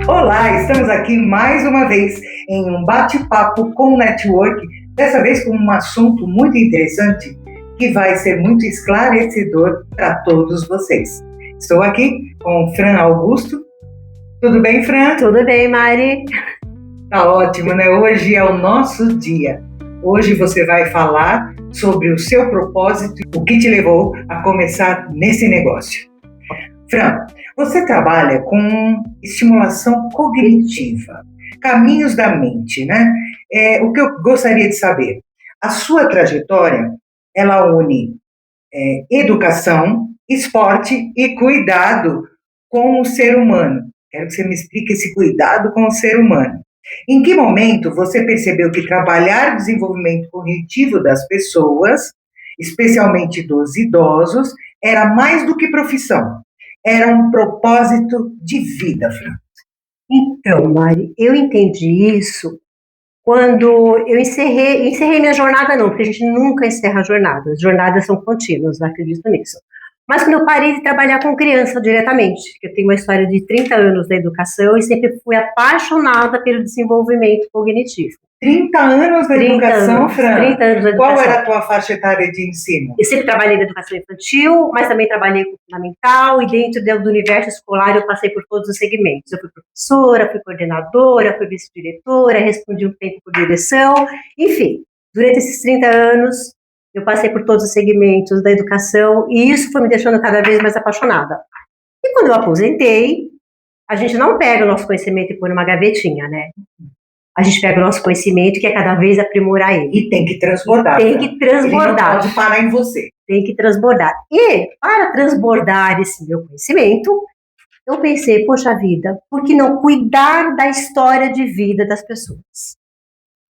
Olá, estamos aqui mais uma vez em um bate-papo com o Network, dessa vez com um assunto muito interessante que vai ser muito esclarecedor para todos vocês. Estou aqui com o Fran Augusto. Tudo bem, Fran? Tudo bem, Mari. Tá ótimo, né? Hoje é o nosso dia. Hoje você vai falar sobre o seu propósito e o que te levou a começar nesse negócio. Fran, você trabalha com estimulação cognitiva, caminhos da mente, né? O que eu gostaria de saber, a sua trajetória, ela une educação, esporte e cuidado com o ser humano. Quero que você me explique esse cuidado com o ser humano. Em que momento você percebeu que trabalhar o desenvolvimento cognitivo das pessoas, especialmente dos idosos, era mais do que profissão? Era um propósito de vida, Fran? Então, Mari, eu entendi isso quando eu encerrei minha jornada não, porque a gente nunca encerra jornadas. As jornadas são contínuas, eu acredito nisso. Mas quando eu parei de trabalhar com criança diretamente, eu tenho uma história de 30 anos da educação e sempre fui apaixonada pelo desenvolvimento cognitivo. 30 anos da educação, Fran? 30 anos da educação. Qual era a tua faixa etária de ensino? Eu sempre trabalhei na educação infantil, mas também trabalhei com fundamental e dentro do universo escolar eu passei por todos os segmentos. Eu fui professora, fui coordenadora, fui vice-diretora, respondi um tempo por direção, enfim, durante esses 30 anos eu passei por todos os segmentos da educação e isso foi me deixando cada vez mais apaixonada. E quando eu aposentei, a gente não pega o nosso conhecimento e põe numa gavetinha, né? A gente pega o nosso conhecimento e quer cada vez aprimorar ele. E tem que transbordar. Tem que transbordar. Ele não pode parar em você. Tem que transbordar. E, para transbordar esse meu conhecimento, eu pensei, poxa vida, por que não cuidar da história de vida das pessoas?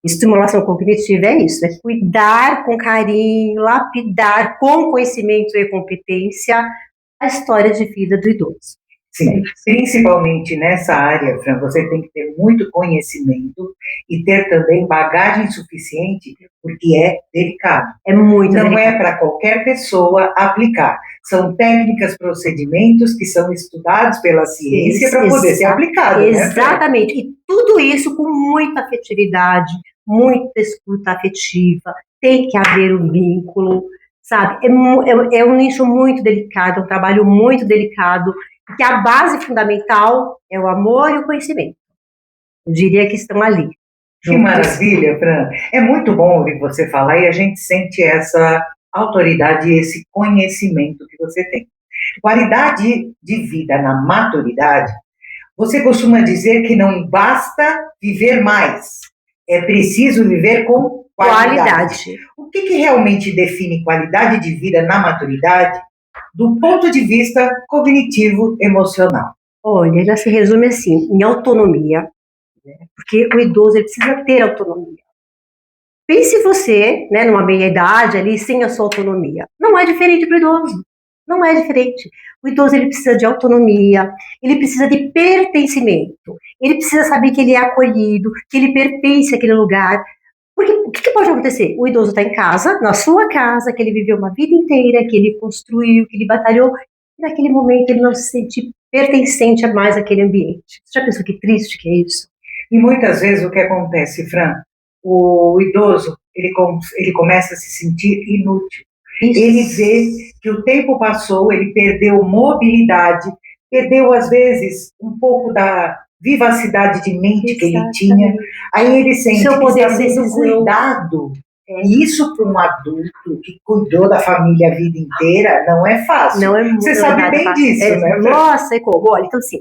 Estimulação cognitiva é isso, é cuidar com carinho, lapidar com conhecimento e competência a história de vida do idoso. Sim, principalmente nessa área, Fran, você tem que ter muito conhecimento e ter também bagagem suficiente, porque é delicado. É muito Não delicado. é para qualquer pessoa aplicar. São técnicas, procedimentos que são estudados pela ciência para poder ser aplicado. Exatamente. Né, e tudo isso com muita afetividade, muita escuta afetiva, tem que haver um vínculo, sabe? É um nicho muito delicado, é um trabalho muito delicado, porque a base fundamental é o amor e o conhecimento. Eu diria que estão ali. Que maravilha, Fran. É muito bom ouvir você falar e a gente sente essa autoridade e esse conhecimento que você tem. Qualidade de vida na maturidade, você costuma dizer que não basta viver mais, é preciso viver com qualidade. O que realmente define qualidade de vida na maturidade do ponto de vista cognitivo-emocional? Olha, ela se resume assim, em autonomia, né? Porque o idoso ele precisa ter autonomia. Pense você, né, numa meia-idade ali, sem a sua autonomia. Não é diferente para o idoso. Não é diferente. O idoso ele precisa de autonomia, ele precisa de pertencimento, ele precisa saber que ele é acolhido, que ele pertence àquele lugar. Porque o que pode acontecer? O idoso está em casa, na sua casa, que ele viveu uma vida inteira, que ele construiu, que ele batalhou, e naquele momento ele não se sente pertencente a mais àquele ambiente. Você já pensou que triste que é isso? E muitas vezes o que acontece, Fran, o idoso ele começa a se sentir inútil. Isso. Ele vê que o tempo passou, ele perdeu mobilidade, perdeu às vezes um pouco da vivacidade de mente que ele tinha, aí ele sente que está sendo cuidado. E isso para um adulto que cuidou da família a vida inteira não é fácil. Não é muito. Você sabe bem fácil. Disso, né? Nossa, é como? Olha, então assim,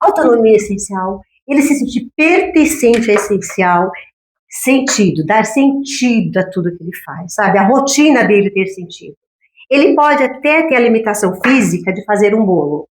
autonomia é essencial, ele se sentir pertencente é essencial, sentido, dar sentido a tudo que ele faz, sabe? A rotina dele ter sentido. Ele pode até ter a limitação física de fazer um bolo,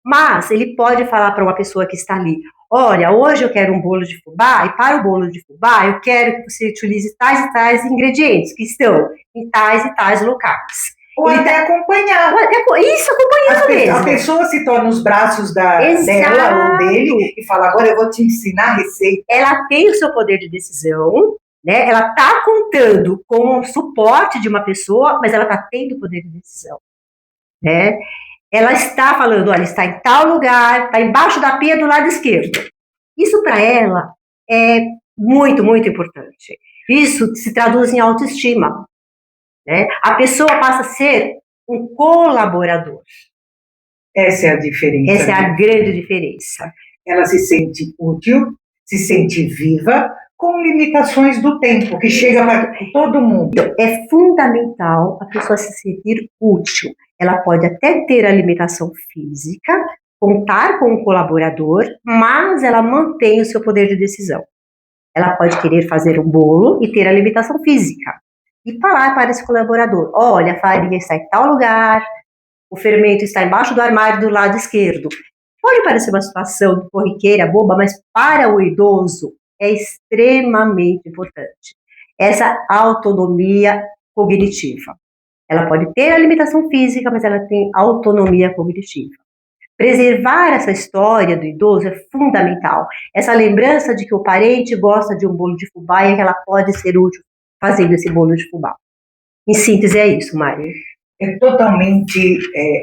mas ele pode falar para uma pessoa que está ali, olha, hoje eu quero um bolo de fubá, e para o bolo de fubá eu quero que você utilize tais e tais ingredientes que estão em tais e tais locais. Ou ele até acompanhar. Isso, acompanhando mesmo. A pessoa se torna nos braços dela ou dele e fala, agora eu vou te ensinar a receita. Ela tem o seu poder de decisão, né? Ela está contando com o suporte de uma pessoa, mas ela está tendo o poder de decisão, né? Ela está falando, olha, está em tal lugar, está embaixo da pia do lado esquerdo. Isso para ela é muito, muito importante. Isso se traduz em autoestima, né? A pessoa passa a ser um colaborador. Essa é a diferença. Essa é a grande diferença. Ela se sente útil, se sente viva, com limitações do tempo, que chega para todo mundo. Então, é fundamental a pessoa se sentir útil. Ela pode até ter a limitação física, contar com um colaborador, mas ela mantém o seu poder de decisão. Ela pode querer fazer um bolo e ter a limitação física. E falar para esse colaborador, olha, a farinha está em tal lugar, o fermento está embaixo do armário do lado esquerdo. Pode parecer uma situação corriqueira, boba, mas para o idoso é extremamente importante. Essa autonomia cognitiva. Ela pode ter a limitação física, mas ela tem autonomia cognitiva. Preservar essa história do idoso é fundamental. Essa lembrança de que o parente gosta de um bolo de fubá e que ela pode ser útil fazendo esse bolo de fubá. Em síntese, é isso, Mari. É totalmente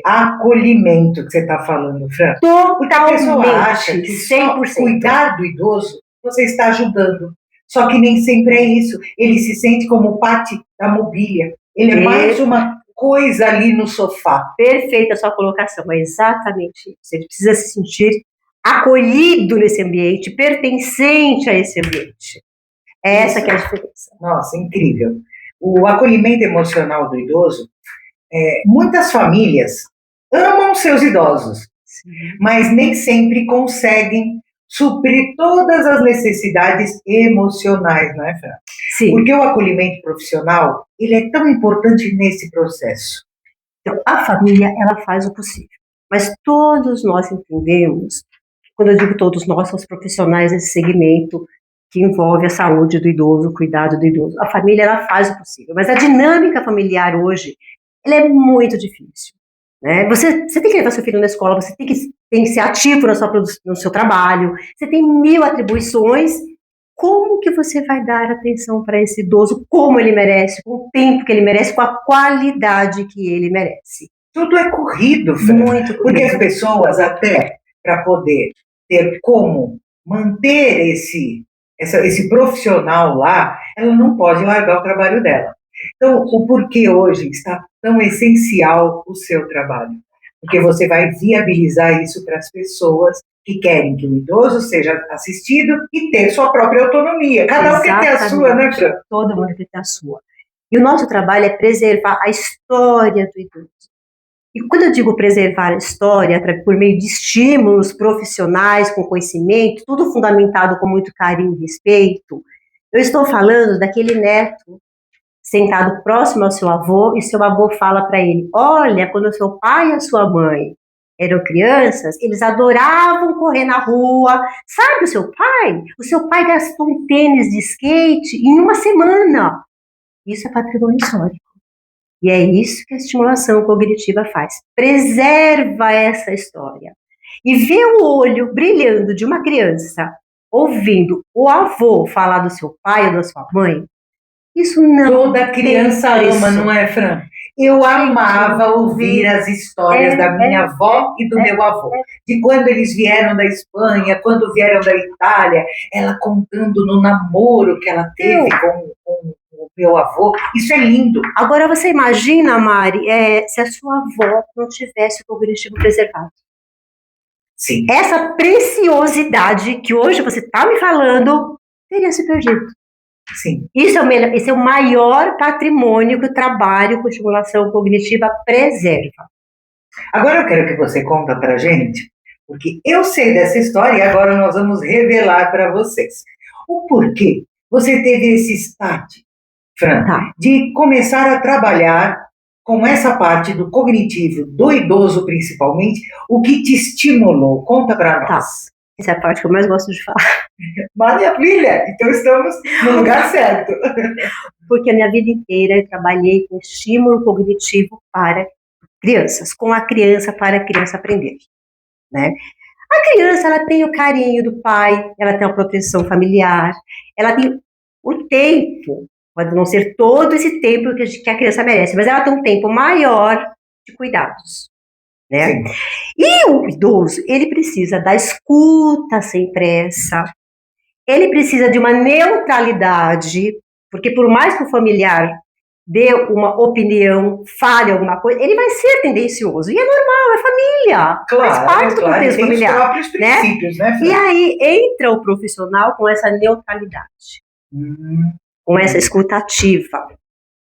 acolhimento que você está falando, Fran. Porque a pessoa acha que só 100%. cuidar do idoso você está ajudando. Só que nem sempre é isso. Ele se sente como parte da mobília. Ele é mais uma coisa ali no sofá. Perfeita a sua colocação, é exatamente isso. Ele precisa se sentir acolhido nesse ambiente, pertencente a esse ambiente. É essa que é a diferença. Nossa, incrível. O acolhimento emocional do idoso, muitas famílias amam seus idosos, sim, mas nem sempre conseguem suprir todas as necessidades emocionais, não é, Fran? Sim. Porque o acolhimento profissional, ele é tão importante nesse processo. Então, a família, ela faz o possível. Mas todos nós entendemos, quando eu digo todos nós, são os profissionais desse segmento que envolve a saúde do idoso, o cuidado do idoso. A família, ela faz o possível. Mas a dinâmica familiar hoje, ela é muito difícil. Né? Você tem que levar seu filho na escola, você tem que ser ativo no seu trabalho, você tem 1000 atribuições. Como que você vai dar atenção para esse idoso, como ele merece, com o tempo que ele merece, com a qualidade que ele merece? Tudo é corrido, Fran. Muito corrido. Porque as pessoas, até para poder ter como manter esse profissional lá, ela não pode largar o trabalho dela. Então, o porquê hoje está tão essencial o seu trabalho? Porque você vai viabilizar isso para as pessoas que querem que o idoso seja assistido e ter sua própria autonomia. Cada um quer ter a sua, né, Fran? Todo mundo quer ter a sua. E o nosso trabalho é preservar a história do idoso. E quando eu digo preservar a história, por meio de estímulos profissionais, com conhecimento, tudo fundamentado com muito carinho e respeito, eu estou falando daquele neto sentado próximo ao seu avô, e seu avô fala para ele, olha, quando o seu pai e a sua mãe eram crianças, eles adoravam correr na rua. Sabe o seu pai? O seu pai gastou um tênis de skate em uma semana. Isso é patrimônio histórico. E é isso que a estimulação cognitiva faz. Preserva essa história. E ver o olho brilhando de uma criança ouvindo o avô falar do seu pai ou da sua mãe, isso não. Toda criança ama, não é, Fran? Eu amava ouvir as histórias da minha avó e do meu avô. De quando eles vieram da Espanha, quando vieram da Itália, ela contando no namoro que ela teve com o meu avô. Isso é lindo. Agora você imagina, Mari, se a sua avó não tivesse o cognitivo preservado. Sim. Essa preciosidade que hoje você está me falando teria se perdido. Sim. Esse é o maior patrimônio que o trabalho com estimulação cognitiva preserva. Agora eu quero que você conta pra gente, porque eu sei dessa história e agora nós vamos revelar para vocês o porquê você teve esse start, Fran, de começar a trabalhar com essa parte do cognitivo, do idoso principalmente, o que te estimulou? Conta para nós. Essa é a parte que eu mais gosto de falar. Maravilha! Então estamos no lugar certo. Porque a minha vida inteira eu trabalhei com estímulo cognitivo para crianças, com a criança para a criança aprender. Né? A criança, ela tem o carinho do pai, ela tem a proteção familiar, ela tem o tempo, pode não ser todo esse tempo que a criança merece, mas ela tem um tempo maior de cuidados. né? Sim. E o idoso, ele precisa da escuta sem pressa, ele precisa de uma neutralidade, porque por mais que o familiar dê uma opinião, fale alguma coisa, ele vai ser tendencioso. E é normal, é família. Faz parte do contexto tem familiar. Os próprios princípios, né? E aí entra o profissional com essa neutralidade, com essa escuta ativa.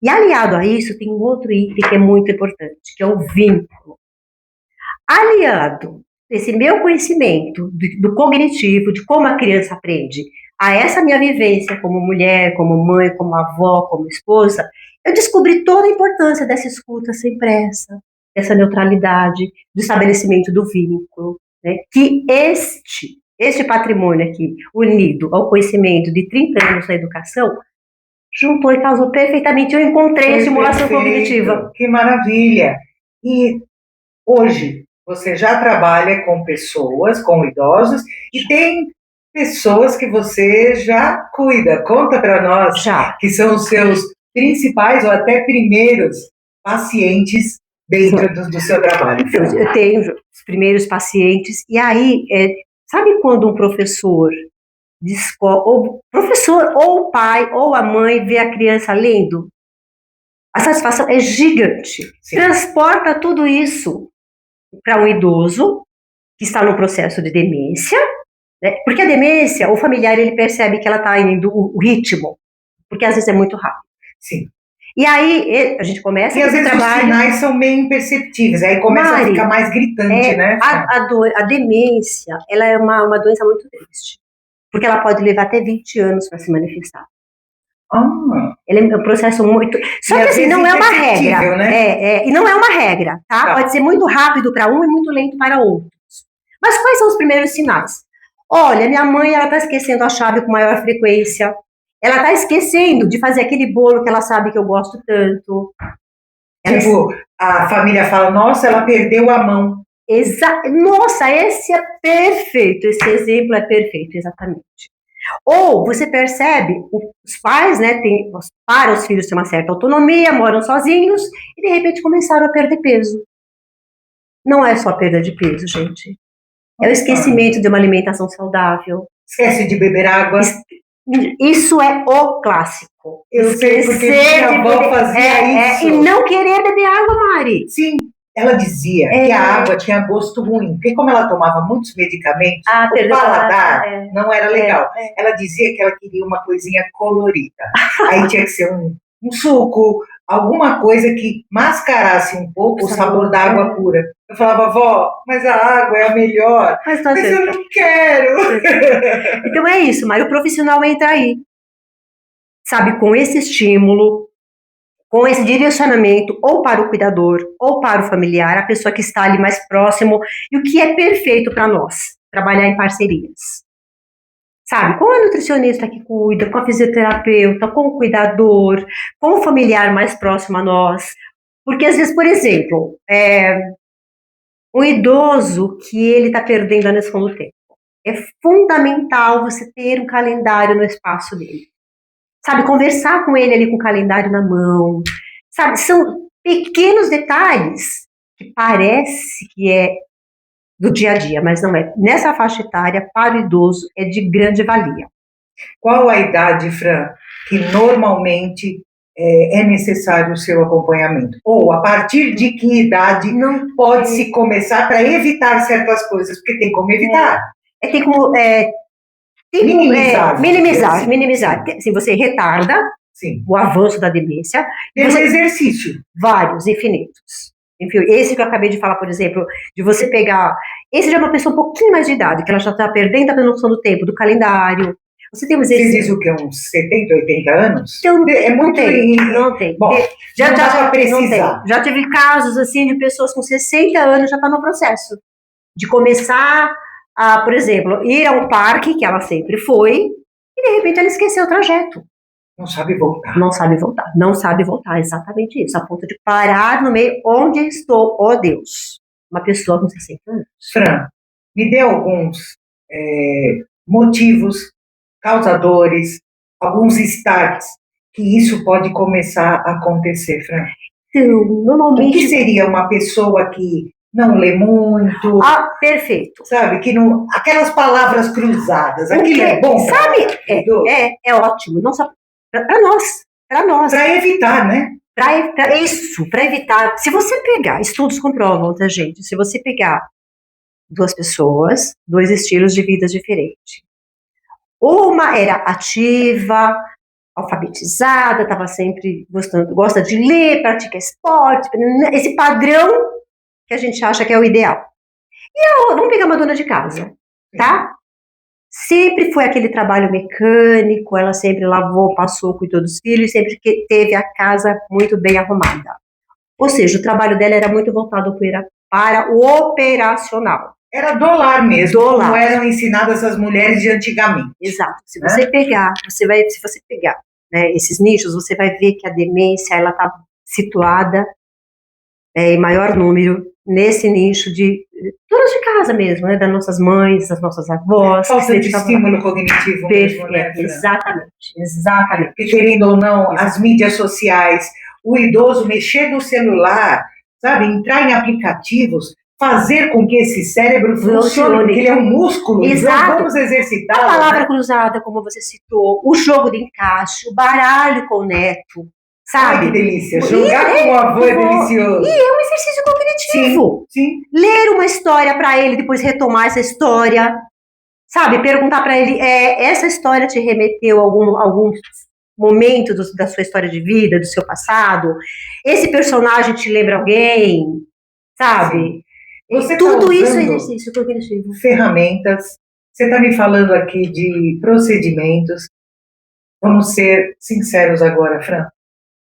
E aliado a isso, tem um outro item que é muito importante, que é o vínculo. Aliado esse meu conhecimento do cognitivo, de como a criança aprende, a essa minha vivência como mulher, como mãe, como avó, como esposa, eu descobri toda a importância dessa escuta sem pressa, dessa neutralidade, do estabelecimento do vínculo, né? Que este patrimônio aqui, unido ao conhecimento de 30 anos na educação, juntou e causou perfeitamente. Eu encontrei a estimulação cognitiva. Que maravilha! E hoje você já trabalha com pessoas, com idosos, e tem pessoas que você já cuida. Conta para nós, que são os seus principais ou até primeiros pacientes dentro do seu trabalho. Eu tenho os primeiros pacientes, e aí, sabe quando um professor de escola, ou professor, ou o pai, ou a mãe vê a criança lendo? A satisfação é gigante. Sim. Transporta tudo isso para um idoso que está no processo de demência, né? Porque a demência, o familiar, ele percebe que ela está indo o ritmo, porque às vezes é muito rápido. Sim. E aí a gente começa e às vezes os sinais são meio imperceptíveis, aí começa a ficar mais gritante, né? A demência, ela é uma doença muito triste, porque ela pode levar até 20 anos para se manifestar. Ele é um processo muito... Só que assim, não é uma regra. Né? E não é uma regra, tá? Pode ser muito rápido para um e muito lento para outros. Mas quais são os primeiros sinais? Olha, minha mãe, ela está esquecendo a chave com maior frequência. Ela está esquecendo de fazer aquele bolo que ela sabe que eu gosto tanto. Tipo, a família fala, nossa, ela perdeu a mão. Nossa, esse é perfeito. Esse exemplo é perfeito, exatamente. Ou você percebe, os pais, né, para os filhos têm uma certa autonomia, moram sozinhos e de repente começaram a perder peso. Não é só perda de peso, gente. É o esquecimento de uma alimentação saudável. Esquece de beber água. Isso é o clássico. Eu sei, porque minha avó fazia isso. E não querer beber água, Mari. Sim. Ela dizia que a água tinha gosto ruim, porque como ela tomava muitos medicamentos, o paladar não era legal. Ela dizia que ela queria uma coisinha colorida. Aí tinha que ser um suco, alguma coisa que mascarasse um pouco o sabor da água pura. Eu falava, vó, mas a água é a melhor. Mas eu não quero. Então é isso, mas o profissional entra aí. Sabe, com esse estímulo, com esse direcionamento, ou para o cuidador, ou para o familiar, a pessoa que está ali mais próximo, e o que é perfeito para nós, trabalhar em parcerias. Sabe, com a nutricionista que cuida, com a fisioterapeuta, com o cuidador, com o familiar mais próximo a nós. Porque às vezes, por exemplo, um idoso que ele está perdendo a noção do tempo, é fundamental você ter um calendário no espaço dele. Sabe, conversar com ele ali com o calendário na mão, sabe, são pequenos detalhes que parece que é do dia a dia, mas não é. Nessa faixa etária, para o idoso, é de grande valia. Qual a idade, Fran, que normalmente é necessário o seu acompanhamento? Ou a partir de que idade não pode-se começar para evitar certas coisas? Porque tem como evitar. Tem como... minimizar. Assim, você retarda o avanço da demência. Tem um exercício. Vários, infinitos. Enfim, esse que eu acabei de falar, por exemplo, de você pegar... Esse já é uma pessoa um pouquinho mais de idade, que ela já está perdendo a noção do tempo, do calendário. Você tem um exercício... Você diz o quê? Uns 70, 80 anos? Então, é muito... Não tem. Bom, já dá para precisar. Já tive casos, assim, de pessoas com 60 anos já estão no processo de começar... por exemplo, ir a um parque, que ela sempre foi, e de repente ela esqueceu o trajeto. Não sabe voltar. Não sabe voltar, exatamente isso. A ponto de parar no meio, onde estou, ó Deus. Uma pessoa com 60 anos. Fran, me dê alguns motivos, causadores, alguns starts, que isso pode começar a acontecer, Fran. Então, normalmente... O que seria uma pessoa que não lê muito, Ah, perfeito. sabe? Que não, aquelas palavras cruzadas, aquilo Porque, é bom. sabe, é ótimo, não só para nós, Para evitar, né? para evitar. Se você pegar, estudos comprovam, tá, gente? Se você pegar duas pessoas, dois estilos de vida diferentes. Uma era ativa, alfabetizada, estava sempre gosta de ler, pratica esporte, esse padrão que a gente acha que é o ideal. Vamos pegar uma dona de casa, tá? Sempre foi aquele trabalho mecânico, ela sempre lavou, passou, cuidou dos filhos, sempre que teve a casa muito bem arrumada. Ou seja, o trabalho dela era muito voltado para o operacional. Era do lar mesmo, Do como lar. eram ensinadas as mulheres de antigamente. Exato. Se você pegar, se você pegar, né, esses nichos, você vai ver que a demência ela está situada em maior número nesse nicho de donas de casa mesmo, né, das nossas mães, das nossas avós. Falta de estímulo cognitivo mesmo, né? Exatamente. Porque, querendo ou não, as mídias sociais, o idoso mexer no celular, sabe, entrar em aplicativos, fazer com que esse cérebro funcione, porque ele é um músculo, exato. Então vamos exercitar. A palavra cruzada, como você citou, o jogo de encaixe, o baralho com o neto, sabe? Ai, que delícia, jogar com o avô é delicioso. E é um exercício cognitivo. Sim. Ler uma história para ele, depois retomar essa história, sabe? Perguntar para ele, essa história te remeteu a algum momento da sua história de vida, do seu passado? Esse personagem te lembra alguém? Sabe? Você tudo tá isso é exercício cognitivo. Ferramentas, você está me falando aqui de procedimentos. Vamos ser sinceros agora, Fran.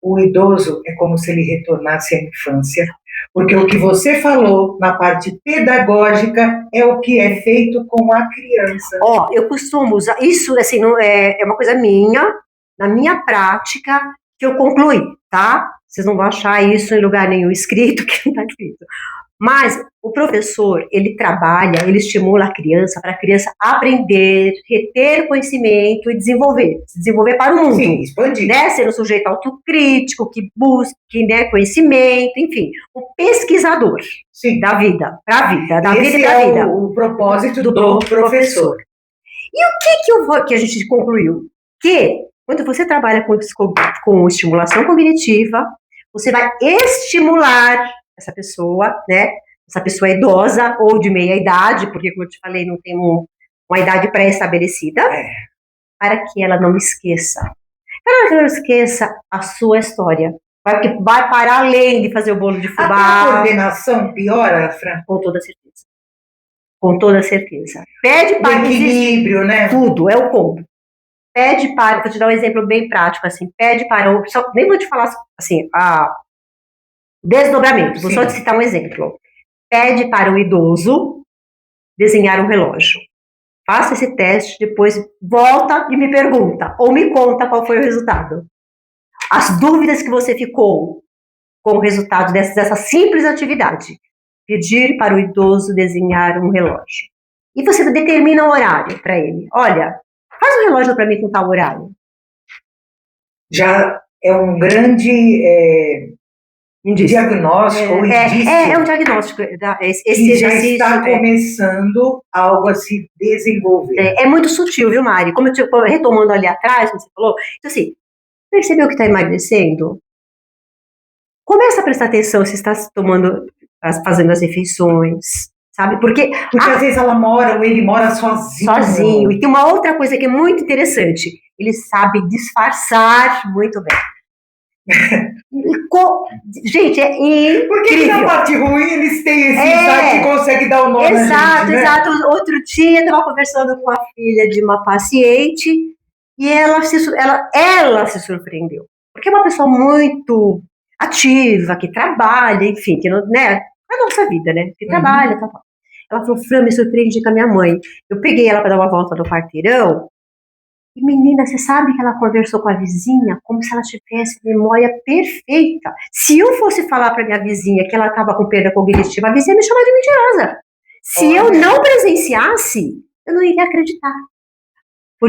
O idoso é como se ele retornasse à infância, porque o que você falou na parte pedagógica é o que é feito com a criança. Eu costumo usar isso, assim, não é uma coisa minha, na minha prática, que eu concluí, tá? Vocês não vão achar isso em lugar nenhum escrito, que não está escrito. Mas o professor, ele trabalha, ele estimula a criança para a criança aprender, reter conhecimento e se desenvolver para o mundo. Sim, expandir. Né? Ser um sujeito autocrítico, que busque, né, conhecimento, enfim, um pesquisador. Sim. Da vida, para a vida, da Esse vida e para a vida. O propósito do professor. E o que a gente concluiu? Que quando você trabalha com estimulação cognitiva, você vai estimular essa pessoa, né? Essa pessoa idosa ou de meia idade, porque, como eu te falei, não tem uma idade pré-estabelecida, para que ela não esqueça. Para que ela não esqueça a sua história. Vai para além de fazer o bolo de fubá. A coordenação piora, Fran? Com toda certeza. Com toda certeza. Pede para o equilíbrio, né? Tudo, é o combo. Pede para, vou te dar um exemplo bem prático, assim, pede para, nem vou te falar assim, desdobramento, vou só te citar um exemplo. Pede para o idoso desenhar um relógio. Faça esse teste, depois volta e me pergunta, ou me conta qual foi o resultado. As dúvidas que você ficou com o resultado dessa simples atividade. Pedir para o idoso desenhar um relógio. E você determina o horário para ele. Olha, faz um relógio para mim com tal horário. Já é um grande diagnóstico, indício. É um diagnóstico. Esse exercício já está começando algo a se desenvolver. É muito sutil, viu, Mari? Como eu retomando ali atrás, como você falou, então assim, percebeu que está emagrecendo? Começa a prestar atenção se está fazendo as refeições, sabe? Porque às vezes ela mora ou ele mora sozinho. Sozinho. E tem uma outra coisa que é muito interessante. Ele sabe disfarçar muito bem. Gente, é incrível. Porque na parte ruim eles têm esse insight que consegue dar o nome Exato, gente, né? exato. Outro dia eu estava conversando com a filha de uma paciente e ela se surpreendeu. Porque é uma pessoa muito ativa, que trabalha, enfim, que não, né, a nossa vida, né, que trabalha, tal. Ela falou, Fran, me surpreendi com a minha mãe. Eu peguei ela para dar uma volta no quarteirão e, menina, você sabe que ela conversou com a vizinha como se ela tivesse memória perfeita. Se eu fosse falar para minha vizinha que ela estava com perda cognitiva, a vizinha me chamava de mentirosa. Se eu não presenciasse, eu não iria acreditar.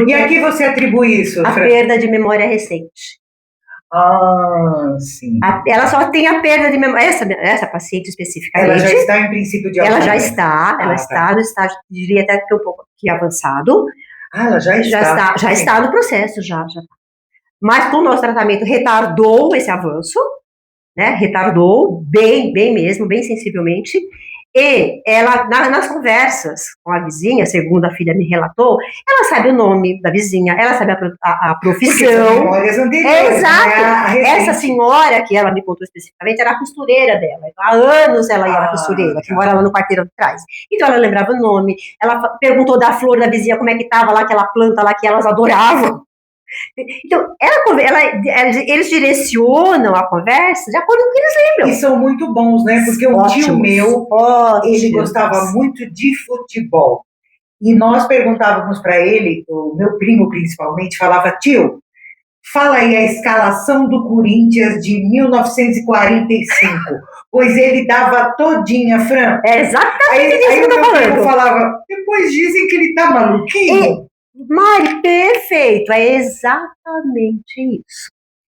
E a que você atribui isso, Fran? A perda de memória recente. Ah, sim. Ela só tem a perda de memória. Essa paciente especificamente. Ela já está em princípio de Ela autonomia. já está, ela está no estágio, diria até que um pouco aqui avançado. Ela já está. Já está no processo, já. Mas o nosso tratamento retardou esse avanço, né? Retardou bem mesmo, bem sensivelmente. E ela, nas conversas com a vizinha, segundo a filha me relatou, ela sabe o nome da vizinha, ela sabe a profissão. Porque são memórias anteriores. Exato. Essa senhora, que ela me contou especificamente, era a costureira dela. Então, há anos ela era costureira, que mora lá no quarteirão de trás. Então, ela lembrava o nome, ela perguntou da flor da vizinha, como é que estava lá, aquela planta lá que elas adoravam. Então, eles direcionam a conversa de acordo com o que eles lembram. E são muito bons, né? Porque um tio meu, ele gostava muito de futebol. E nós perguntávamos para ele, o meu primo principalmente, falava, tio, fala aí a escalação do Corinthians de 1945. Pois ele dava todinha, Fran. É exatamente aí o meu primo falava, depois dizem que ele tá maluquinho. Mari, perfeito, é exatamente isso.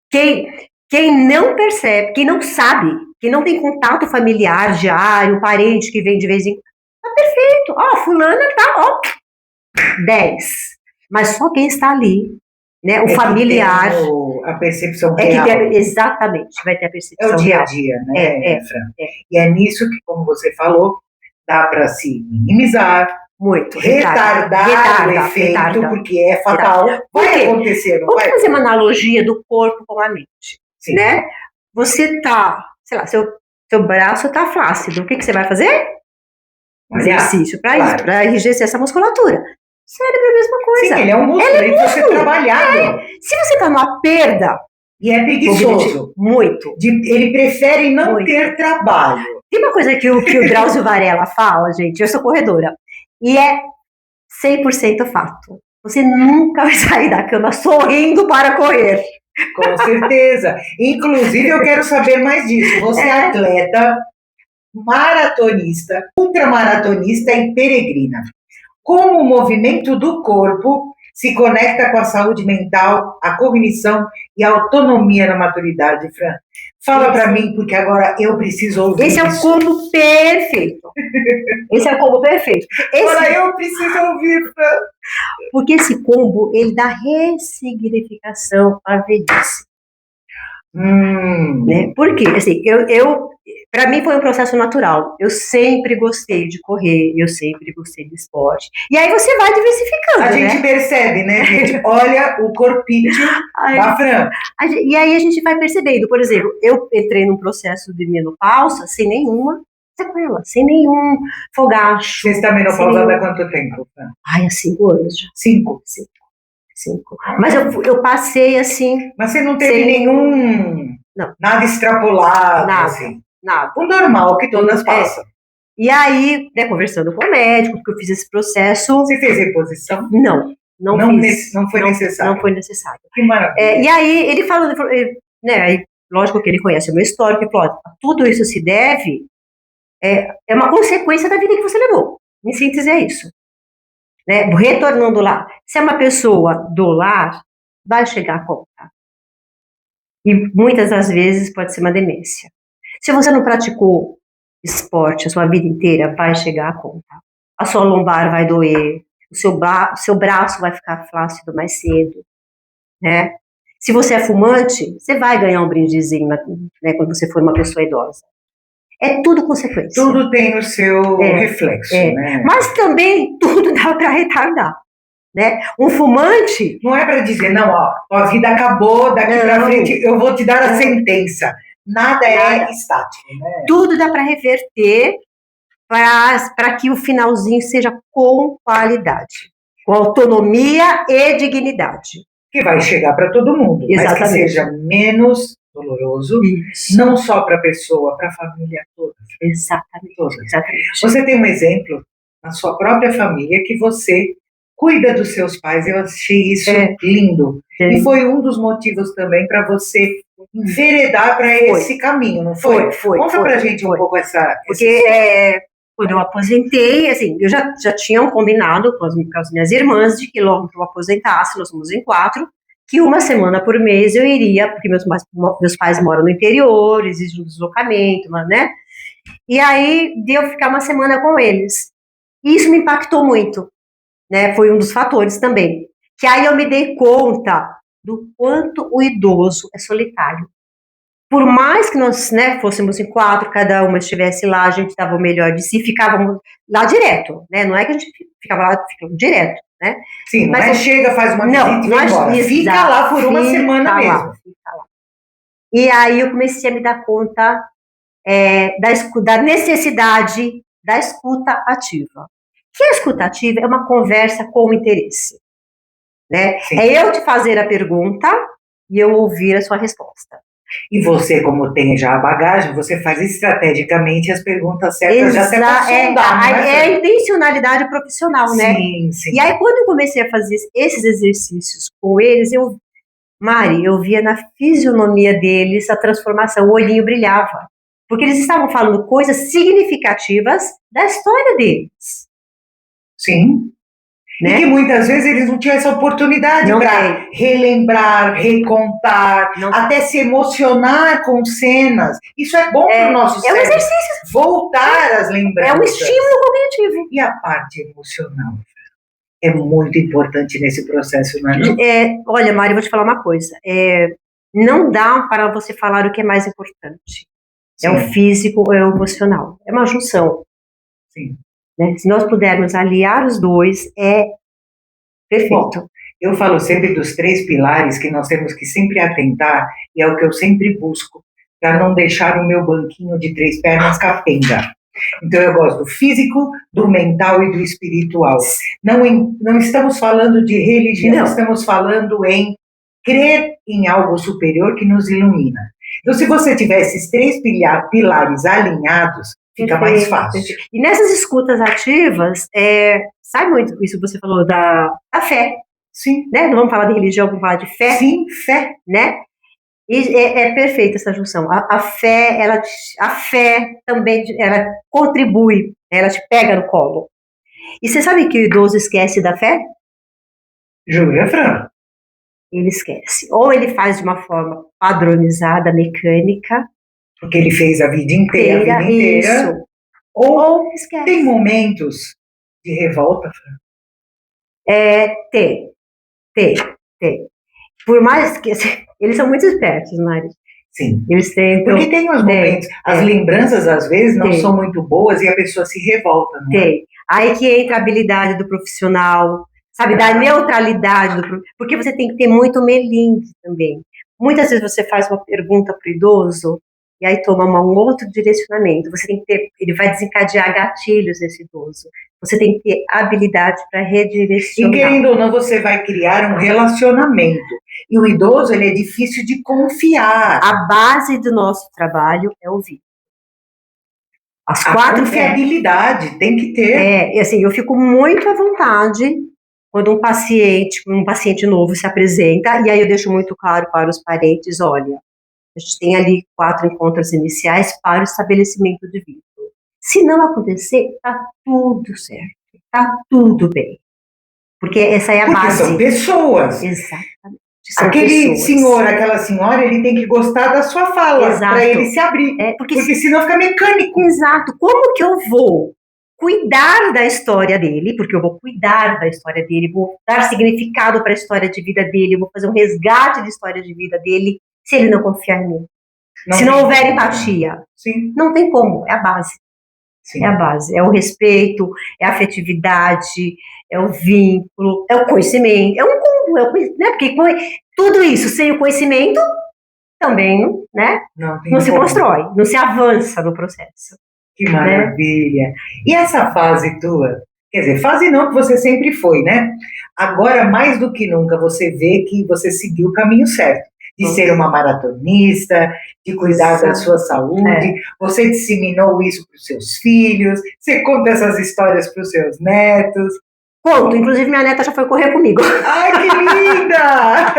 Quem não percebe, quem não sabe, quem não tem contato familiar diário, parente que vem de vez em quando, tá perfeito. Fulana tá, 10. Mas só quem está ali, né, o familiar. A percepção real. Exatamente, vai ter a percepção real. É o dia a dia, né, Fran? E é nisso que, como você falou, dá para se minimizar, muito. Retardar o efeito, porque é fatal. Vai acontecer, não vai? Vamos fazer uma analogia do corpo com a mente. Sim. Né? Você tá, sei lá, seu braço tá flácido. O que você vai fazer? Exercício para isso, para enrijecer essa musculatura. Cérebro é a mesma coisa. Sim, ele é um músculo, ele tem que ser trabalhado. Se você tá numa perda... E é preguiçoso. Muito. Ele prefere não ter trabalho. Tem uma coisa que o Drauzio Varela fala, gente, eu sou corredora. E é 100% fato. Você nunca vai sair da cama sorrindo para correr. Com certeza. Inclusive, eu quero saber mais disso. Você é atleta, maratonista, ultramaratonista e peregrina. Como o movimento do corpo se conecta com a saúde mental, a cognição e a autonomia na maturidade, Fran? Fala para mim, porque agora eu preciso ouvir Esse é o combo perfeito. Esse é o combo perfeito. Agora eu preciso ouvir, Fran. Porque esse combo, ele dá ressignificação à velhice. Né? Por quê? Assim, para mim foi um processo natural. Eu sempre gostei de correr, eu sempre gostei de esporte. E aí você vai diversificando, A gente percebe, né, gente? Olha o corpinho da Fran. E aí a gente vai percebendo. Por exemplo, eu entrei num processo de menopausa sem nenhuma sequela, sem nenhum fogacho. Você está menopausada há quanto tempo, Fran? Há 5 anos já. 5? 5. Mas eu passei assim... Mas você não teve nenhum... Não. Nada extrapolado, nada, assim? Nada. O normal que todas passam. E aí, né, conversando com o médico, porque eu fiz esse processo... Você fez reposição? Não fiz. Não foi necessário? Não foi necessário. Que maravilha. E aí, ele falou, né, aí, lógico que ele conhece o meu histórico, ele falou, tudo isso se deve... É uma consequência da vida que você levou. Em síntese, é isso. Né? Retornando lá, se é uma pessoa do lar, vai chegar a conta. E muitas das vezes pode ser uma demência. Se você não praticou esporte a sua vida inteira, vai chegar a conta. A sua lombar vai doer, o seu braço vai ficar flácido mais cedo. Né? Se você é fumante, você vai ganhar um brindezinho, né, quando você for uma pessoa idosa. É tudo consequência. Tudo tem o seu reflexo, né? Mas também tudo dá para retardar, né? Um fumante... Não é para dizer, não, a vida acabou, daqui para frente eu vou te dar a sentença. Nada é estático, né? Tudo dá para reverter para que o finalzinho seja com qualidade, com autonomia e dignidade. Que vai chegar para todo mundo, exatamente, mas que seja menos doloroso, não só para a pessoa, para a família toda. Exatamente. Você tem um exemplo na sua própria família que você cuida dos seus pais. Eu achei isso lindo. E foi um dos motivos também para você enveredar para esse caminho, não foi? Conta para a gente um pouco essa... Porque quando eu aposentei, assim, eu já tinha um combinado com as minhas irmãs de que logo que eu aposentasse, nós somos em 4, que uma semana por mês eu iria, porque meus pais moram no interior, exige um deslocamento, né? E aí, de eu ficar uma semana com eles. E isso me impactou muito, né? Foi um dos fatores também. Que aí eu me dei conta do quanto o idoso é solitário. Por mais que nós, né, fôssemos em 4, cada uma estivesse lá, a gente dava o melhor de si, ficávamos lá direto, né? Não é que a gente ficava lá, ficava direto, né? Sim, mas chega, faz uma visita e vai embora. Fica lá por uma semana mesmo. Fica lá. E aí eu comecei a me dar conta da necessidade da escuta ativa. Que a escuta ativa é uma conversa com interesse, né? Sim. É eu te fazer a pergunta e eu ouvir a sua resposta. E você, como tem já a bagagem, você faz estrategicamente as perguntas certas, já até para sondar, é a intencionalidade profissional, né? Sim, sim. E aí, quando eu comecei a fazer esses exercícios com eles, Mari, eu via na fisionomia deles a transformação, o olhinho brilhava. Porque eles estavam falando coisas significativas da história deles. Sim. Né? E que muitas vezes eles não tinham essa oportunidade para relembrar, recontar, até se emocionar com cenas. Isso é bom para o nosso cérebro. É um exercício. Voltar às lembranças. É um estímulo cognitivo. E a parte emocional é muito importante nesse processo, não é? Olha, Mari, eu vou te falar uma coisa. Não dá para você falar o que é mais importante. Sim. É o físico ou é o emocional. É uma junção. Sim. Né? Se nós pudermos aliar os dois, é perfeito. Bom, eu falo sempre dos 3 pilares que nós temos que sempre atentar, e é o que eu sempre busco, para não deixar o meu banquinho de 3 pernas capenga. Então eu gosto do físico, do mental e do espiritual. Não estamos falando de religião, estamos falando em crer em algo superior que nos ilumina. Então se você tiver esses 3 pilares alinhados, fica mais fácil. E nessas escutas ativas, sai muito isso que você falou da fé. Sim. Né? Não vamos falar de religião, vamos falar de fé. Sim, fé. Né? E é perfeita essa junção. A fé também ela contribui, ela te pega no colo. E você sabe que o idoso esquece da fé? Júlia Fran. Ele esquece. Ou ele faz de uma forma padronizada, mecânica, porque ele fez a vida inteira. Isso. Ou esquece. Tem momentos de revolta, Fran? Tem. Por mais que eles são muito espertos, Mari. Sim. Eles tentam. Porque tem os momentos, as lembranças às vezes não são muito boas e a pessoa se revolta. Não tem. Aí que entra a habilidade do profissional, sabe, da neutralidade porque você tem que ter muito melindre também. Muitas vezes você faz uma pergunta para o idoso e aí toma um outro direcionamento. Você tem que ter, ele vai desencadear gatilhos nesse idoso. Você tem que ter habilidade para redirecionar. E querendo ou não, você vai criar um relacionamento. E o idoso, ele é difícil de confiar. A base do nosso trabalho é ouvir. A confiabilidade tem que ter. E assim, eu fico muito à vontade quando um paciente novo se apresenta, e aí eu deixo muito claro para os parentes, olha, a gente tem ali 4 encontros iniciais para o estabelecimento de vínculo. Se não acontecer, tá tudo certo, tá tudo bem. Porque essa é a base. Porque são pessoas. Exatamente. Aquela senhora, ele tem que gostar da sua fala, para ele se abrir. Porque senão fica mecânico. Exato. Como que eu vou cuidar da história dele? Porque eu vou cuidar da história dele, vou dar significado para a história de vida dele, eu vou fazer um resgate da história de vida dele, se ele não confiar em mim. Se não houver empatia. Sim. Não tem como, é a base. Sim. É a base, é o respeito, é a afetividade, é o vínculo, é o conhecimento, é um combo, né? Porque tudo isso sem o conhecimento também, né? Não se constrói, não se avança no processo. Que maravilha! Né? E essa fase tua? Quer dizer, fase não, que você sempre foi, né? Agora, mais do que nunca, você vê que você seguiu o caminho certo. De ser uma maratonista, de cuidar da sua saúde, você disseminou isso para os seus filhos, você conta essas histórias para os seus netos. Conto, inclusive minha neta já foi correr comigo. Ai, que linda!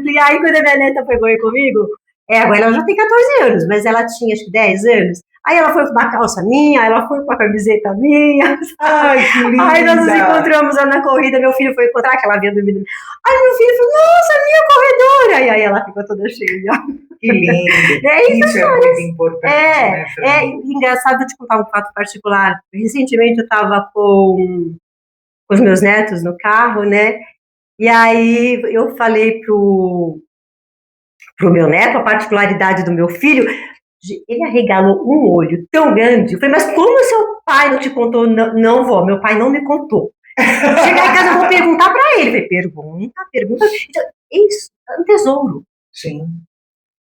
E aí, quando a minha neta foi correr comigo, agora ela já tem 14 anos, mas ela tinha acho que 10 anos, Aí ela foi com uma calça minha, aí ela foi com uma camiseta minha. Ai, que linda! Aí nós nos encontramos lá na corrida, meu filho foi encontrar, que ela havia dormido. Aí meu filho falou, nossa, minha corredora! E aí ela ficou toda cheia. Que lindo! Isso é muito importante, né, Fran? Engraçado, vou te contar um fato particular. Recentemente eu estava com os meus netos no carro, né? E aí eu falei pro meu neto a particularidade do meu filho. Ele arregalou um olho tão grande. Eu falei, mas como seu pai não te contou? Não, vó, meu pai não me contou. Chegar em casa, eu vou perguntar para ele. Eu falei, pergunta. Então, isso é um tesouro. Sim.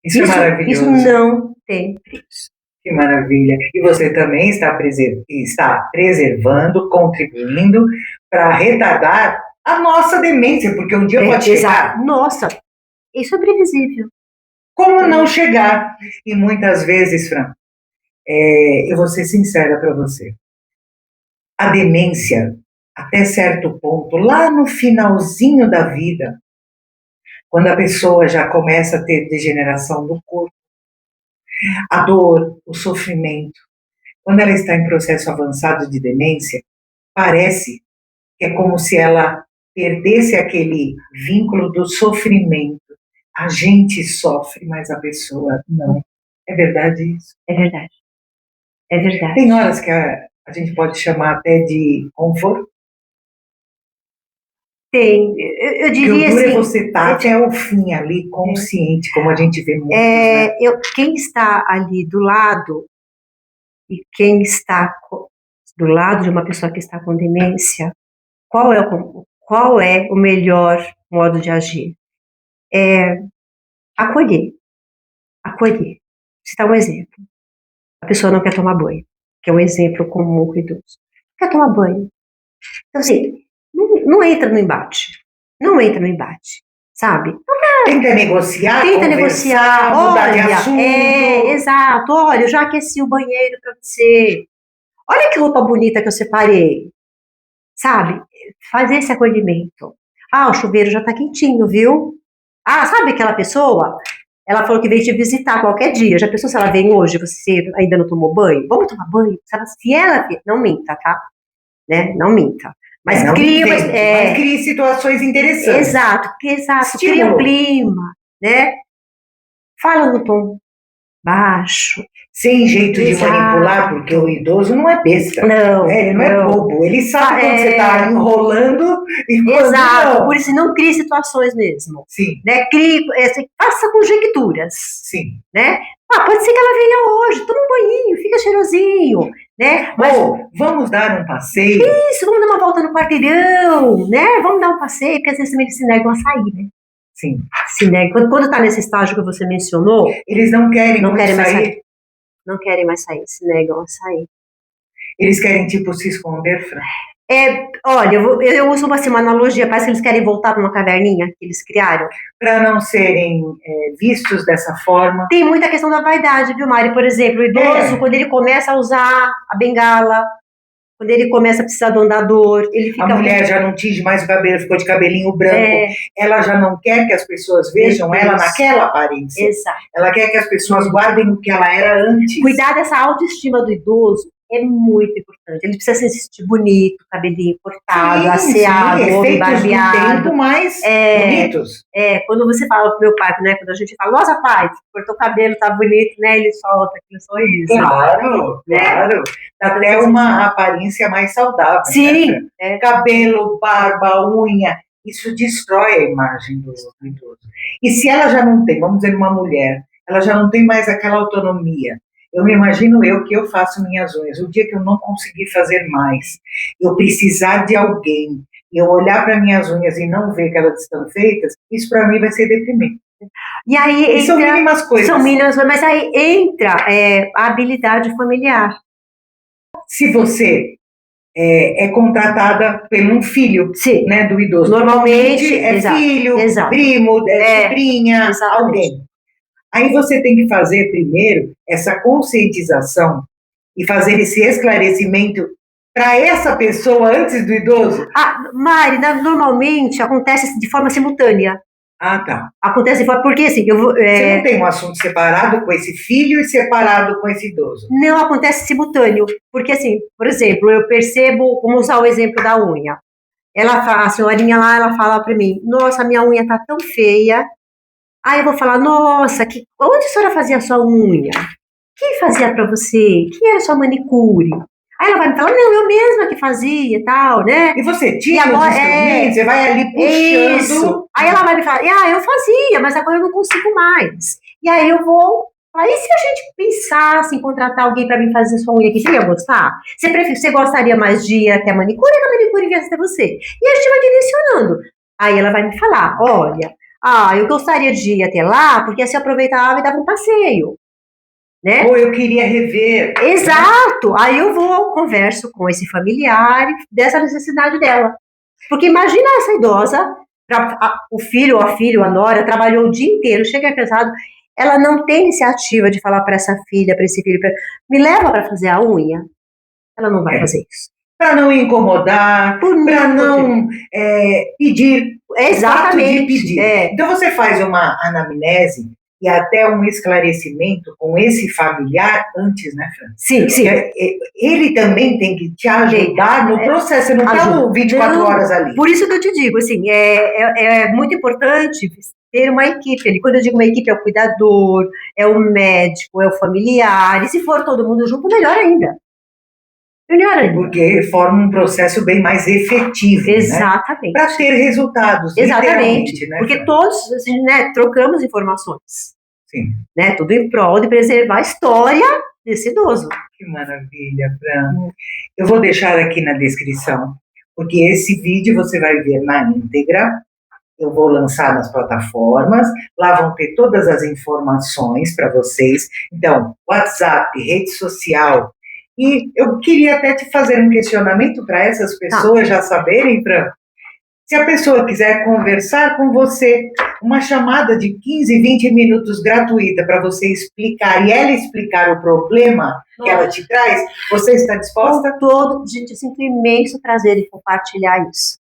Isso é maravilhoso. Isso não tem preço. Que maravilha. E você também está preservando, contribuindo para retardar a nossa demência, porque um dia pode chegar. Nossa, isso é previsível. Como não chegar? E muitas vezes, Fran, eu vou ser sincera para você, a demência, até certo ponto, lá no finalzinho da vida, quando a pessoa já começa a ter degeneração do corpo, a dor, o sofrimento, quando ela está em processo avançado de demência, parece que é como se ela perdesse aquele vínculo do sofrimento. A gente sofre, mas a pessoa não. É verdade isso? É verdade. É verdade. Tem horas que a gente pode chamar até de conforto? Tem. Eu diria assim... assim... você estar até o fim ali, consciente, como a gente vê muito. Né? Quem está ali do lado, e quem está do lado de uma pessoa que está com demência, qual é o melhor modo de agir? Acolher. Vou citar um exemplo. A pessoa não quer tomar banho, que é um exemplo comum com idoso. Não quer tomar banho. Então, assim, não entra no embate. Não entra no embate, sabe? Tenta negociar, mudar de assunto. Exato. Olha, eu já aqueci o banheiro para você. Olha que roupa bonita que eu separei. Sabe? Fazer esse acolhimento. O chuveiro já tá quentinho, viu? Sabe aquela pessoa? Ela falou que veio te visitar qualquer dia. Já pensou se ela vem hoje, você ainda não tomou banho? Vamos tomar banho? Sabe? Se ela... Não minta, tá? Né? Não minta. Mas crie situações interessantes. Exato. Cria um clima, né? Fala no tom baixo. Sem jeito de manipular, porque o idoso não é besta. Ele não é bobo. Ele sabe quando você está enrolando e quando não. Por isso não crie situações mesmo. Sim. Né? Faça conjecturas. Sim. Né? Pode ser que ela venha hoje, toma um banhinho, fica cheirosinho, né? Vamos dar um passeio. Isso, vamos dar uma volta no quarteirão, né? Vamos dar um passeio, porque às vezes também eles se negam a sair, né? Sim. Se negam. Quando está nesse estágio que você mencionou, eles não querem mais sair. Não querem mais sair, se negam a sair. Eles querem, tipo, se esconder, Fran? Olha, eu uso uma analogia, parece que eles querem voltar para uma caverninha que eles criaram. Para não serem vistos dessa forma. Tem muita questão da vaidade, viu, Mari? Por exemplo, o idoso, quando ele começa a usar a bengala, quando ele começa a precisar do andador, ele fica... A mulher já não tinge mais o cabelo, ficou de cabelinho branco. Ela já não quer que as pessoas vejam ela naquela aparência. Exato. Ela quer que as pessoas guardem o que ela era antes. Cuidar dessa autoestima do idoso é muito importante. Ele precisa se sentir bonito, cabelinho cortado, asseado, ovo barbeado. Tempo mais bonitos. Quando você fala pro meu pai, né? Quando a gente fala, nossa, pai, cortou o cabelo, tá bonito, né? Ele solta aquele sorriso. Claro. Até uma aparência mais saudável. Sim. Né? Cabelo, barba, unha, isso destrói a imagem do idoso. E se ela já não tem, vamos dizer, uma mulher, ela já não tem mais aquela autonomia. Eu me imagino que eu faço minhas unhas. O dia que eu não conseguir fazer mais, eu precisar de alguém, eu olhar para minhas unhas e não ver que elas estão feitas, isso para mim vai ser deprimente. E aí são mínimas coisas. São mínimas, mas aí entra a habilidade familiar. Se você é contratada por um filho, né, do idoso. Normalmente filho, primo, sobrinha, alguém. Aí você tem que fazer primeiro essa conscientização e fazer esse esclarecimento para essa pessoa antes do idoso. Mari, normalmente acontece de forma simultânea. Ah, tá. Acontece porque assim, Você não tem um assunto separado com esse filho e separado com esse idoso? não acontece simultâneo, porque assim, por exemplo, eu percebo, vamos usar o exemplo da unha. A senhorinha lá, ela fala para mim, nossa, minha unha tá tão feia. Aí eu vou falar, nossa, onde a senhora fazia a sua unha? Quem fazia para você? Quem era a sua manicure? Aí ela vai me falar, não, eu mesma que fazia e tal, né? E você tinha agora, os instrumentos, você vai ali puxando. Isso. Aí ela vai me falar, eu fazia, mas agora eu não consigo mais. E aí eu vou falar, e se a gente pensasse em contratar alguém para vir fazer sua unha aqui, você ia gostar? Você gostaria mais de ir até a manicure ou a manicure viesse até você? E a gente vai direcionando. Aí ela vai me falar, olha, eu gostaria de ir até lá, porque assim eu aproveitava e dava um passeio. Né? Ou eu queria rever. Exato! Aí eu converso com esse familiar dessa necessidade dela. Porque imagina essa idosa, o filho ou a filha, a nora, trabalhou o dia inteiro, chega cansado, ela não tem iniciativa de falar para essa filha, para esse filho, me leva para fazer a unha. Ela não vai fazer isso. Para não incomodar, para não pedir. Exatamente. Pedir. Então você faz uma anamnese e até um esclarecimento com esse familiar antes, né, Fran? Sim. Ele também tem que te ajudar no processo, você não está 24 horas ali. Por isso que eu te digo, assim, é muito importante ter uma equipe ali. Quando eu digo uma equipe, é o cuidador, é o médico, é o familiar, e se for todo mundo junto, melhor ainda. Porque forma um processo bem mais efetivo. Exatamente. Né? Para ter resultados. Exatamente. Né, porque todos assim, né, trocamos informações. Sim. Né, tudo em prol de preservar a história desse idoso. Que maravilha, Fran. Eu vou deixar aqui na descrição, porque esse vídeo você vai ver na íntegra. Eu vou lançar nas plataformas, lá vão ter todas as informações para vocês. Então, WhatsApp, rede social. E eu queria até te fazer um questionamento para essas pessoas já saberem, Fran. Se a pessoa quiser conversar com você, uma chamada de 15, 20 minutos gratuita para você explicar e ela explicar o problema que ela te traz, você está disposta? Gente, eu sinto imenso prazer em compartilhar isso.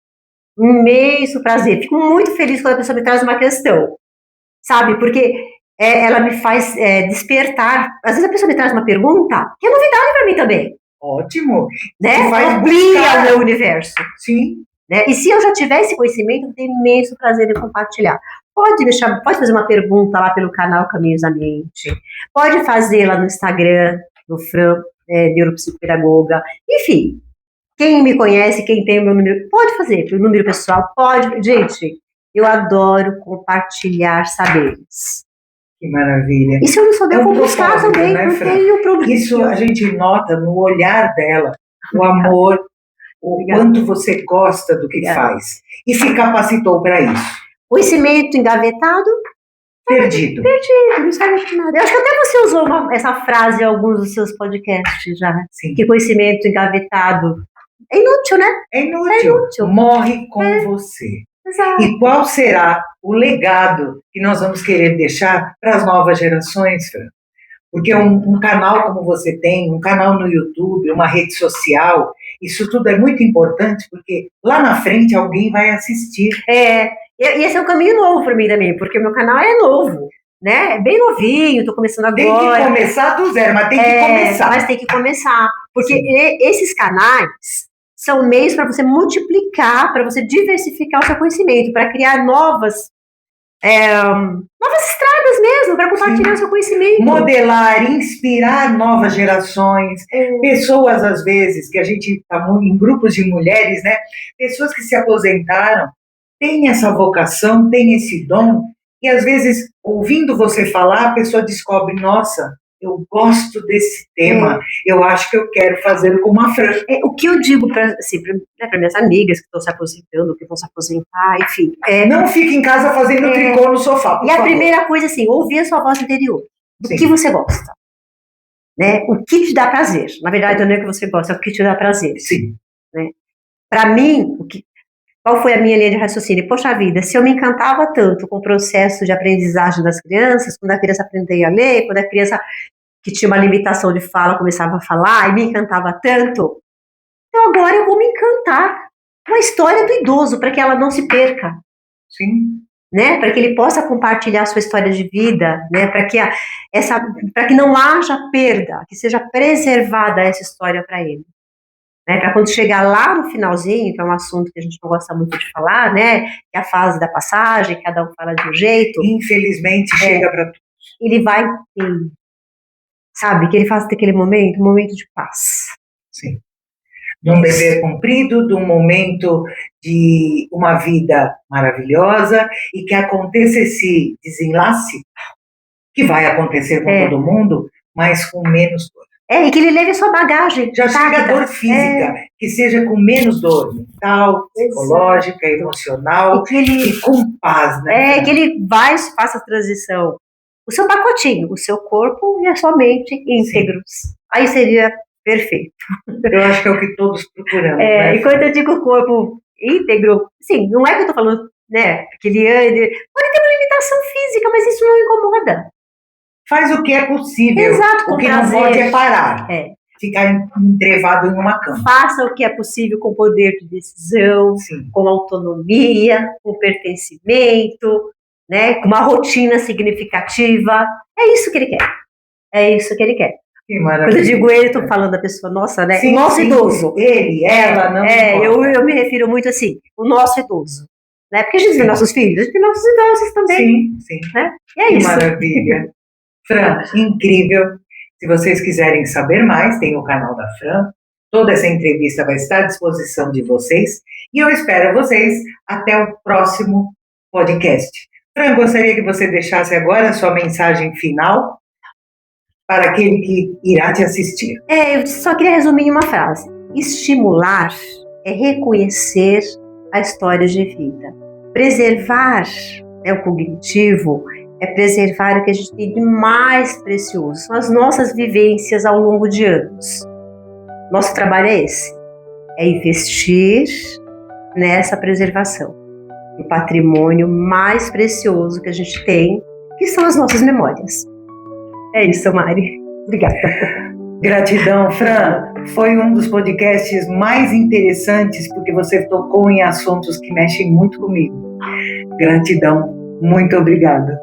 Imenso prazer. Fico muito feliz quando a pessoa me traz uma questão, sabe? Porque ela me faz despertar. Às vezes a pessoa me traz uma pergunta que é novidade para mim também. Ótimo. Né? Amplia o meu universo. Sim. Né? E se eu já tiver esse conhecimento, eu tenho imenso prazer em compartilhar. Pode fazer uma pergunta lá pelo canal Caminhos da Mente. Pode fazer lá no Instagram, no Fran, neuropsicopedagoga. Enfim, quem me conhece, quem tem o meu número, pode fazer, pelo número pessoal, pode. Gente, eu adoro compartilhar saberes. Que maravilha. E se eu não souber como buscar também, né, não tenho problema. Isso a gente nota no olhar dela, o amor, o quanto você gosta do que faz. E se capacitou para isso. Conhecimento engavetado. Perdido, não sabe de nada. Eu acho que até você usou essa frase em alguns dos seus podcasts já. Sim. Que conhecimento engavetado é inútil, né? É inútil. Morre com você. Exato. E qual será o legado que nós vamos querer deixar para as novas gerações, Fran? Porque um canal como você tem, um canal no YouTube, uma rede social, isso tudo é muito importante, porque lá na frente alguém vai assistir. E esse é um caminho novo para mim também, porque o meu canal é novo, né? É bem novinho, estou começando agora. Tem que começar do zero, mas tem que começar. Mas tem que começar, porque esses canais são meios para você multiplicar, para você diversificar o seu conhecimento, para criar novas estradas mesmo, para compartilhar o seu conhecimento. Modelar, inspirar novas gerações, pessoas às vezes, que a gente está em grupos de mulheres, né? Pessoas que se aposentaram, têm essa vocação, têm esse dom, e às vezes, ouvindo você falar, a pessoa descobre, nossa, eu gosto desse tema, eu acho que eu quero fazer como a Fran. O que eu digo para minhas amigas que estão se aposentando, que vão se aposentar, enfim. Não fique em casa fazendo tricô no sofá, E a primeira coisa, assim, ouvir a sua voz interior. Do que você gosta. Né? O que te dá prazer. Na verdade, não é o que você gosta, é o que te dá prazer. Sim. Né? Para mim, qual foi a minha linha de raciocínio? Poxa vida, se eu me encantava tanto com o processo de aprendizagem das crianças, quando a criança aprendia a ler, quando a criança que tinha uma limitação de fala começava a falar e me encantava tanto, então agora eu vou me encantar com a história do idoso, para que ela não se perca. Sim. né, para que ele possa compartilhar a sua história de vida, né, para que não haja perda, que seja preservada essa história para ele. Né, para quando chegar lá no finalzinho, que é um assunto que a gente não gosta muito de falar, né, que é a fase da passagem, cada um fala de um jeito. Infelizmente chega para todos. Ele vai ter, sabe, que ele faça daquele momento um momento de paz. Sim. De um dever cumprido, de um momento de uma vida maravilhosa e que aconteça esse desenlace, que vai acontecer com todo mundo, mas com menos dor. E que ele leve a sua bagagem. Já chega a dor física, que seja com menos dor mental, psicológica, emocional e com paz, né? Que ele faça a transição. O seu pacotinho, o seu corpo e a sua mente íntegros. Sim. Aí seria perfeito. Eu acho que é o que todos procuramos. Né? E quando eu digo corpo íntegro, sim, não é que eu tô falando, né, que ele pode ter uma limitação física, mas isso não incomoda. Faz o que é possível. Exato, o que prazer. Não pode é parar. Ficar entrevado em uma cama. Faça o que é possível com poder de decisão, sim, com autonomia, com pertencimento, né, com uma rotina significativa. É isso que ele quer. É isso que ele quer. Que maravilha. Quando eu digo ele, estou falando da pessoa nossa, né? Sim, o nosso sim, idoso. Ele, ela, não. Eu me refiro muito assim, o nosso idoso. Né? Porque a gente tem nossos filhos, a gente tem nossos idosos também. Sim, sim. Né? E é que isso. Maravilha. Fran, incrível. Se vocês quiserem saber mais, tem o canal da Fran. Toda essa entrevista vai estar à disposição de vocês. E eu espero vocês até o próximo podcast. Fran, gostaria que você deixasse agora a sua mensagem final para aquele que irá te assistir. Eu só queria resumir em uma frase. Estimular é reconhecer a história de vida. Preservar o cognitivo é preservar o que a gente tem de mais precioso. São as nossas vivências ao longo de anos. Nosso trabalho é esse. É investir nessa preservação. O patrimônio mais precioso que a gente tem, que são as nossas memórias. É isso, Mari. Obrigada. Gratidão, Fran. Foi um dos podcasts mais interessantes, porque você tocou em assuntos que mexem muito comigo. Gratidão. Muito obrigada.